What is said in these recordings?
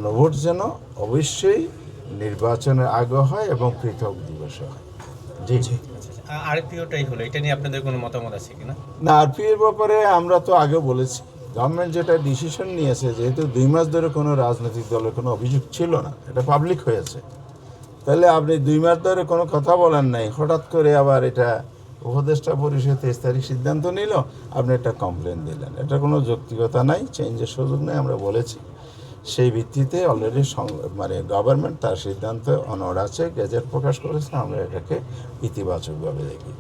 গণভোট যেন অবশ্যই নির্বাচনের আগে হয় এবং পৃথক দিবসে হয়। জি জি। আরপিওটাই হলো, এটা নিয়ে আপনাদের কোনো মতামত আছে কিনা? না, আরপিএর ব্যাপারে আমরা তো আগে বলেছি, গভর্নমেন্ট যেটা ডিসিশন নিয়েছে, যেহেতু 2 মাস ধরে কোনো রাজনৈতিক দলের কোনো অভিযোগ ছিল না, এটা পাবলিক হয়েছে, তাহলে আপনি 2 মাস ধরে কোনো কথা বলেন নাই, হঠাৎ করে আবার এটা উপদেষ্টা পরিষদ 23 তারিখ সিদ্ধান্ত নিল, আপনি একটা কমপ্লেন দিলেন, এটা কোনো যৌক্তিকতা নাই, চেঞ্জের সুযোগ নেই। আমরা বলেছি সেই ভিত্তিতে অলরেডি মানে গভর্নমেন্ট তার সিদ্ধান্ত অনড় আছে, গেজেট প্রকাশ করেছে, আমরা এটাকে ইতিবাচকভাবে দেখি।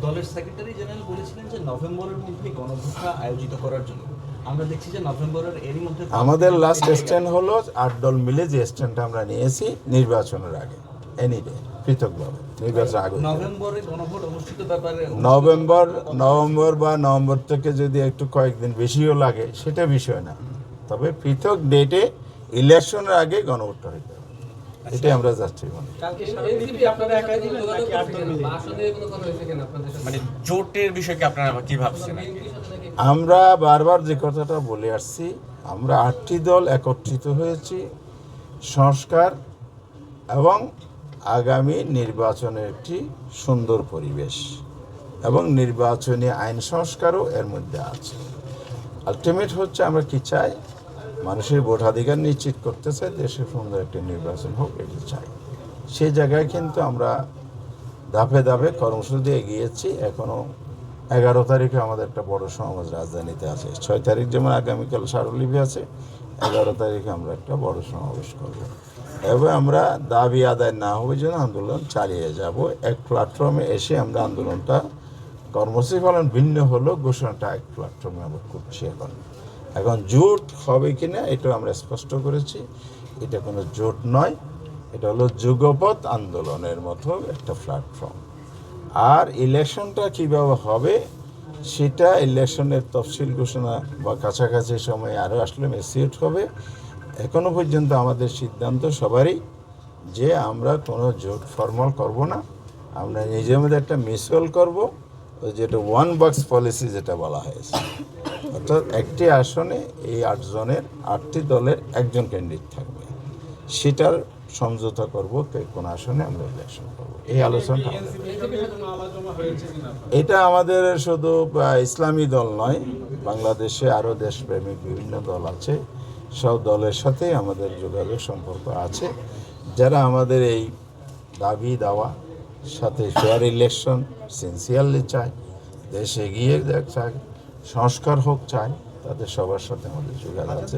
দলের সেক্রেটারি জেনারেল বলেছিলেন যে নভেম্বরের মধ্যে গণভোটটা আয়োজিত করার জন্য। আমরা দেখছি যে নভেম্বরের এরই মধ্যে আমাদের লাস্ট স্ট্যান্ড হলো 8 দল মিলে যে স্ট্যান্ডটা আমরা নিয়েছি নির্বাচনের আগে, এনি ডে পৃথকভাবে নির্বাচন আগে। নভেম্বরে গণভোট অনুষ্ঠিত ব্যাপারে নভেম্বর বা নভেম্বর থেকে যদি একটু কয়েকদিন বেশিও লাগে সেটা বিষয় না, তবে পৃথক ডেটে ইলেকশনের আগে গণভোটটা হইতে হবে, এটাই আমরা যাচ্ছি। মানে জোটের বিষয়কে আপনারা কি ভাবছেন? আমরা বারবার যে কথাটা বলে আসছি, আমরা 8টি দল একত্রিত হয়েছি সংস্কার এবং আগামী নির্বাচনের একটি সুন্দর পরিবেশ এবং নির্বাচনী আইন সংস্কারও এর মধ্যে আছে। আলটিমেট হচ্ছে আমরা কি চাই, মানুষের ভোটাধিকার নিশ্চিত করতে চাই, দেশে সুন্দর একটি নির্বাচন হোক, এটি চাই। সেই জায়গায় কিন্তু আমরা ধাপে ধাপে কর্মসূচি এগিয়েছি। এখনও 11 তারিখে আমাদের একটা বড় সমাবেশ রাজধানীতে আছে, 6 তারিখ যেমন আগামীকাল স্মারকলিপি আছে, 11 তারিখে আমরা একটা বড় সমাবেশ করব এবং আমরা দাবি আদায় না হবে যেন আন্দোলন চালিয়ে যাব। এক প্ল্যাটফর্মে এসে আমরা আন্দোলনটা কর্মসূচি পালন ভিন্ন হলো, ঘোষণাটা এক প্ল্যাটফর্মে আমরা করছি। এখন জোট হবে কিনা এটা আমরা স্পষ্ট করেছি, এটা কোনো জোট নয়, এটা হলো যুগপৎ আন্দোলনের মতো একটা প্ল্যাটফর্ম। আর ইলেকশনটা কীভাবে হবে সেটা ইলেকশনের তফসিল ঘোষণা বা কাছাকাছি সময়ে আরও আসলে মেসিউট হবে। এখনও পর্যন্ত আমাদের সিদ্ধান্ত সবারই যে আমরা কোনো জোট ফর্মাল করব না, আমরা নিজের মধ্যে একটা মিউচুয়াল করব, যেটা 1 বক্স পলিসি যেটা বলা হয়েছে, অর্থাৎ একটি আসনে এই 8 জনের 8টি দলের একজন ক্যান্ডিডেট থাকবে, সেটার সমঝোতা করব কোন আসনে আমরা ইলেকশন করব। এই আলোচনাটা এটা আমাদের শুধু ইসলামী দল নয়, বাংলাদেশে আরও দেশপ্রেমিক বিভিন্ন দল আছে, সব দলের সাথেই আমাদের যোগাযোগ সম্পর্ক আছে, যারা আমাদের এই দাবি দাওয়া সাথে ফেয়ার ইলেকশন সিনসিয়ারলি চায়, দেশ এগিয়ে চায়, সংস্কার হোক চায়, তাদের সবার সাথে আমাদের যোগাযোগ আছে।